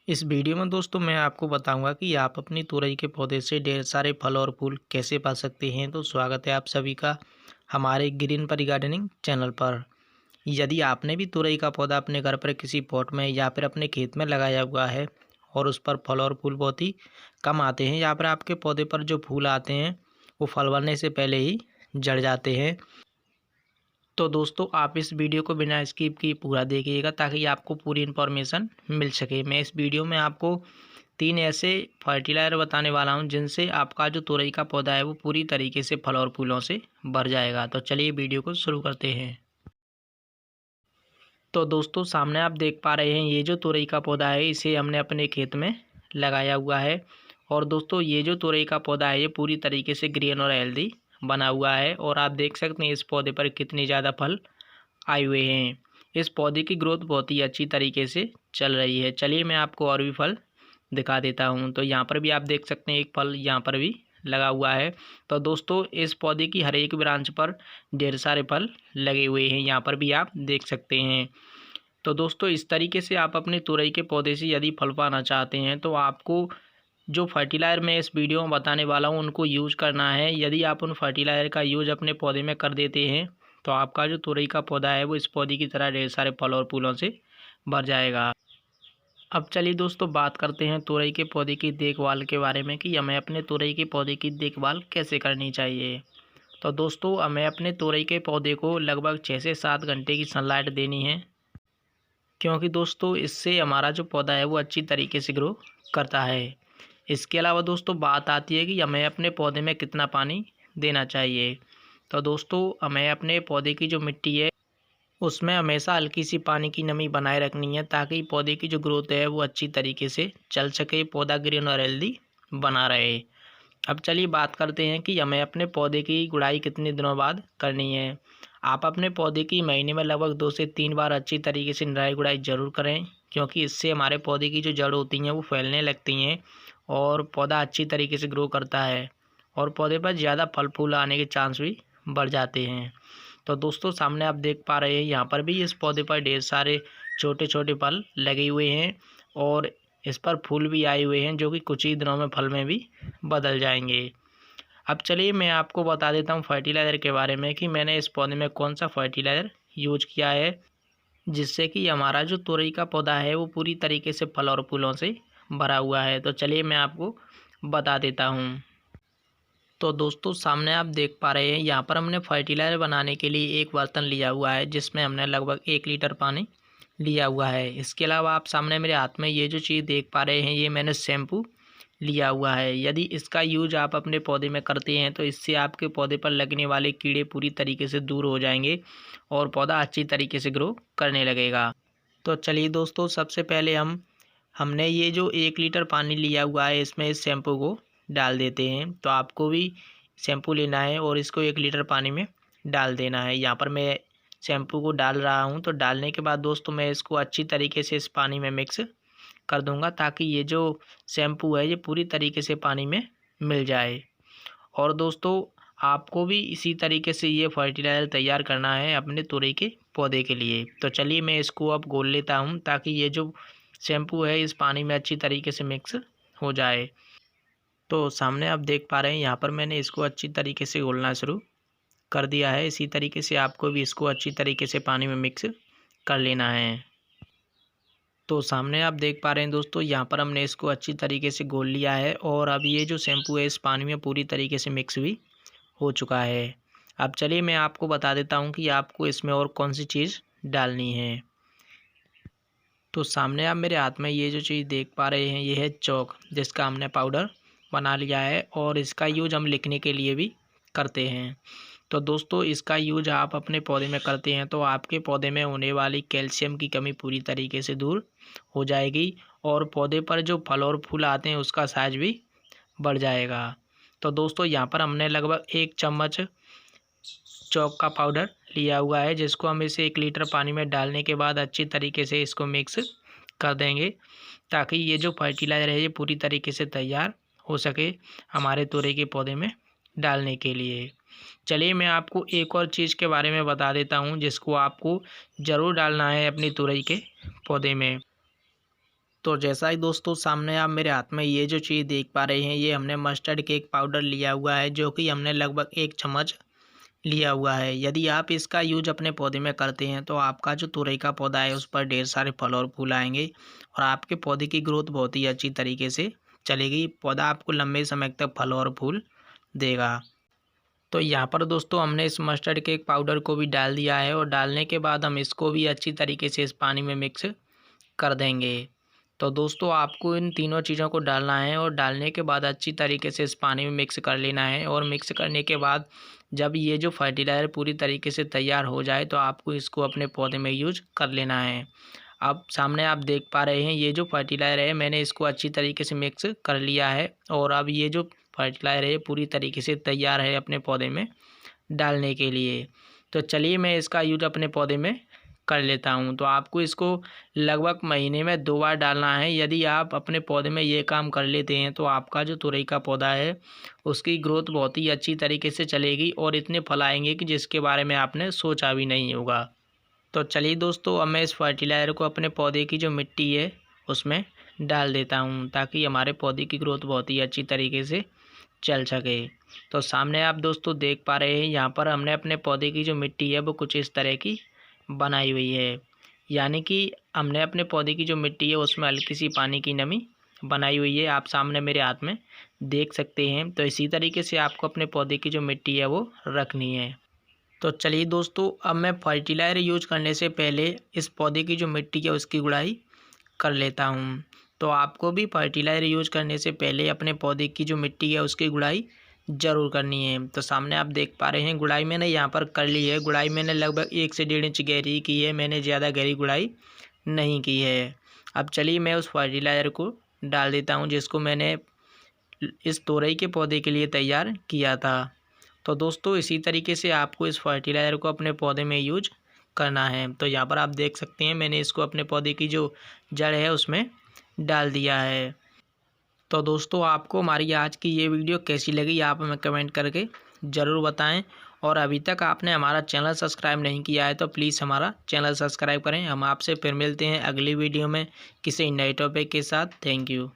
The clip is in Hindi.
इस वीडियो में दोस्तों मैं आपको बताऊंगा कि आप अपनी तुरई के पौधे से ढेर सारे फल और फूल कैसे पा सकते हैं। तो स्वागत है आप सभी का हमारे ग्रीन परी गार्डनिंग चैनल पर। यदि आपने भी तुरई का पौधा अपने घर पर किसी पॉट में या फिर अपने खेत में लगाया हुआ है और उस पर फल और फूल बहुत ही कम आते हैं या फिर आपके पौधे पर जो फूल आते हैं वो फल बनने से पहले ही झड़ जाते हैं, तो दोस्तों आप इस वीडियो को बिना स्किप किए पूरा देखिएगा ताकि आपको पूरी इन्फॉर्मेशन मिल सके। मैं इस वीडियो में आपको 3 ऐसे फर्टिलाइज़र बताने वाला हूं जिनसे आपका जो तुरई का पौधा है वो पूरी तरीके से फल और फूलों से भर जाएगा। तो चलिए वीडियो को शुरू करते हैं। तो दोस्तों सामने आप देख पा रहे हैं ये जो तुरई का पौधा है इसे हमने अपने खेत में लगाया हुआ है। और दोस्तों ये जो तुरई का पौधा है ये पूरी तरीके से ग्रीन और हेल्दी बना हुआ है और आप देख सकते हैं इस पौधे पर कितनी ज़्यादा फल आए हुए हैं। इस पौधे की ग्रोथ बहुत ही अच्छी तरीके से चल रही है। चलिए मैं आपको और भी फल दिखा देता हूँ। तो यहाँ पर भी आप देख सकते हैं एक फल यहाँ पर भी लगा हुआ है। तो दोस्तों इस पौधे की हर एक ब्रांच पर ढेर सारे फल लगे हुए हैं, यहाँ पर भी आप देख सकते हैं। तो दोस्तों इस तरीके से आप अपने तुरई के पौधे से यदि फल पाना चाहते हैं तो आपको जो फर्टिलाइज़र मैं इस वीडियो में बताने वाला हूँ उनको यूज़ करना है। यदि आप उन फर्टिलाइज़र का यूज़ अपने पौधे में कर देते हैं तो आपका जो तुरई का पौधा है वो इस पौधे की तरह ढेर सारे फल और फूलों से भर जाएगा। अब चलिए दोस्तों बात करते हैं तुरई के पौधे की देखभाल के बारे में कि हमें अपने तुरई के पौधे की देखभाल कैसे करनी चाहिए। तो दोस्तों हमें अपने तुरई के पौधे को लगभग 6 से 7 घंटे की सनलाइट देनी है, क्योंकि दोस्तों इससे हमारा जो पौधा है वो अच्छी तरीके से ग्रो करता है। इसके अलावा दोस्तों बात आती है कि हमें अपने पौधे में कितना पानी देना चाहिए। तो दोस्तों हमें अपने पौधे की जो मिट्टी है उसमें हमेशा हल्की सी पानी की नमी बनाए रखनी है ताकि पौधे की जो ग्रोथ है वो अच्छी तरीके से चल सके, पौधा ग्रीन और हेल्दी बना रहे। अब चलिए बात करते हैं कि हमें अपने पौधे की गुड़ाई कितने दिनों बाद करनी है। आप अपने पौधे की महीने में लगभग 2 से 3 बार अच्छी तरीके से निराई गुड़ाई ज़रूर करें, क्योंकि इससे हमारे पौधे की जो जड़ होती हैं वो फैलने लगती हैं और पौधा अच्छी तरीके से ग्रो करता है और पौधे पर ज़्यादा फल फूल आने के चांस भी बढ़ जाते हैं। तो दोस्तों सामने आप देख पा रहे हैं यहाँ पर भी इस पौधे पर ढेर सारे छोटे छोटे फल लगे हुए हैं और इस पर फूल भी आए हुए हैं जो कि कुछ ही दिनों में फल में भी बदल जाएंगे। अब चलिए मैं आपको बता देता हूँ फर्टिलाइज़र के बारे में कि मैंने इस पौधे में कौन सा फर्टिलाइज़र यूज किया है जिससे कि हमारा जो तुरई का पौधा है वो पूरी तरीके से फल और फूलों से भरा हुआ है। तो चलिए मैं आपको बता देता हूँ। तो दोस्तों सामने आप देख पा रहे हैं यहाँ पर हमने फर्टिलाइज़र बनाने के लिए एक बर्तन लिया हुआ है जिसमें हमने लगभग 1 लीटर पानी लिया हुआ है। इसके अलावा आप सामने मेरे हाथ में ये जो चीज़ देख पा रहे हैं ये मैंने शैम्पू लिया हुआ है। यदि इसका यूज आप अपने पौधे में करते हैं तो इससे आपके पौधे पर लगने वाले कीड़े पूरी तरीके से दूर हो जाएंगे और पौधा अच्छी तरीके से ग्रो करने लगेगा। तो चलिए दोस्तों सबसे पहले हमने ये जो 1 लीटर पानी लिया हुआ है इसमें इस शैम्पू को डाल देते हैं। तो आपको भी शैम्पू लेना है और इसको 1 लीटर पानी में डाल देना है। यहाँ पर मैं शैम्पू को डाल रहा हूँ। तो डालने के बाद दोस्तों मैं इसको अच्छी तरीके से इस पानी में मिक्स कर दूँगा ताकि ये जो शैम्पू है ये पूरी तरीके से पानी में मिल जाए। और दोस्तों आपको भी इसी तरीके से ये फर्टिलाइज़र तैयार करना है अपने तुरई के पौधे के लिए। तो चलिए मैं इसको अब घोल लेता हूँ ताकि ये जो शैम्पू है इस पानी में अच्छी तरीके से मिक्स हो जाए। तो सामने आप देख पा रहे हैं यहाँ पर मैंने इसको अच्छी तरीके से घोलना शुरू कर दिया है। इसी तरीके से आपको भी इसको अच्छी तरीके से पानी में मिक्स कर लेना है। तो सामने आप देख पा रहे हैं दोस्तों यहाँ पर हमने इसको अच्छी तरीके से घोल लिया है और अब ये जो शैम्पू है इस पानी में पूरी तरीके से मिक्स भी हो चुका है। अब चलिए मैं आपको बता देता हूँ कि आपको इसमें और कौन सी चीज़ डालनी है। तो सामने आप मेरे हाथ में ये जो चीज़ देख पा रहे हैं ये है चॉक, जिसका हमने पाउडर बना लिया है और इसका यूज हम लिखने के लिए भी करते हैं। तो दोस्तों इसका यूज आप अपने पौधे में करते हैं तो आपके पौधे में होने वाली कैल्शियम की कमी पूरी तरीके से दूर हो जाएगी और पौधे पर जो फल और फूल आते हैं उसका साइज भी बढ़ जाएगा। तो दोस्तों यहाँ पर हमने लगभग 1 चम्मच चॉक का पाउडर लिया हुआ है जिसको हम इसे 1 लीटर पानी में डालने के बाद अच्छी तरीके से इसको मिक्स कर देंगे ताकि ये जो फर्टिलाइज़र है ये पूरी तरीके से तैयार हो सके हमारे तुरई के पौधे में डालने के लिए। चलिए मैं आपको एक और चीज़ के बारे में बता देता हूँ जिसको आपको ज़रूर डालना है अपनी तुरई के पौधे में। तो जैसा ही दोस्तों सामने आप मेरे हाथ में ये जो चीज़ देख पा रहे हैं, ये हमने मस्टर्ड केक पाउडर लिया हुआ है, जो कि हमने लगभग 1 चम्मच लिया हुआ है। यदि आप इसका यूज अपने पौधे में करते हैं तो आपका जो तुरई का पौधा है उस पर ढेर सारे फल और फूल आएंगे और आपके पौधे की ग्रोथ बहुत ही अच्छी तरीके से चलेगी। पौधा आपको लंबे समय तक फल और फूल देगा। तो यहाँ पर दोस्तों हमने इस मस्टर्ड केक पाउडर को भी डाल दिया है और डालने के बाद हम इसको भी अच्छी तरीके से इस पानी में मिक्स कर देंगे। तो दोस्तों आपको इन तीनों चीज़ों को डालना है और डालने के बाद अच्छी तरीके से इस पानी में मिक्स कर लेना है। और मिक्स करने के बाद जब ये जो फर्टिलाइज़र पूरी तरीके से तैयार हो जाए तो आपको इसको अपने पौधे में यूज कर लेना है। अब सामने आप देख पा रहे हैं ये जो फर्टिलाइज़र है, मैंने इसको अच्छी तरीके से मिक्स कर लिया है और अब ये जो फर्टिलाइज़र है पूरी तरीके से तैयार है अपने पौधे में डालने के लिए। तो चलिए मैं इसका यूज अपने पौधे में कर लेता हूँ। तो आपको इसको लगभग महीने में 2 बार डालना है। यदि आप अपने पौधे में ये काम कर लेते हैं तो आपका जो तुरई का पौधा है उसकी ग्रोथ बहुत ही अच्छी तरीके से चलेगी और इतने फल आएंगे कि जिसके बारे में आपने सोचा भी नहीं होगा। तो चलिए दोस्तों अब मैं इस फर्टिलाइज़र को अपने पौधे की जो मिट्टी है उसमें डाल देता हूँ, ताकि हमारे पौधे की ग्रोथ बहुत ही अच्छी तरीके से चल सके। तो सामने आप दोस्तों देख पा रहे हैं यहाँ पर हमने अपने पौधे की जो मिट्टी है वो कुछ इस तरह की बनाई हुई है। यानी कि हमने अपने पौधे की जो मिट्टी है उसमें हल्की सी पानी की नमी बनाई हुई है, आप सामने मेरे हाथ में देख सकते हैं। तो इसी तरीके से आपको अपने पौधे की जो मिट्टी है वो रखनी है। तो चलिए दोस्तों अब मैं फर्टिलाइज़र यूज करने से पहले इस पौधे की जो मिट्टी है उसकी गुड़ाई कर लेता हूँ। तो आपको भी फर्टिलाइज़र यूज करने से पहले अपने पौधे की जो मिट्टी है उसकी गुड़ाई ज़रूर करनी है। तो सामने आप देख पा रहे हैं गुड़ाई मैंने यहाँ पर कर ली है। गुड़ाई मैंने लगभग 1 से 1.5 इंच गहरी की है, मैंने ज़्यादा गहरी गुड़ाई नहीं की है। अब चलिए मैं उस फर्टिलाइज़र को डाल देता हूँ जिसको मैंने इस तोरई के पौधे के लिए तैयार किया था। तो दोस्तों इसी तरीके से आपको इस फर्टिलाइज़र को अपने पौधे में यूज करना है। तो यहाँ पर आप देख सकते हैं मैंने इसको अपने पौधे की जो जड़ है उसमें डाल दिया है। तो दोस्तों आपको हमारी आज की ये वीडियो कैसी लगी आप हमें कमेंट करके ज़रूर बताएं। और अभी तक आपने हमारा चैनल सब्सक्राइब नहीं किया है तो प्लीज़ हमारा चैनल सब्सक्राइब करें। हम आपसे फिर मिलते हैं अगली वीडियो में किसी नए टॉपिक के साथ। Thank you.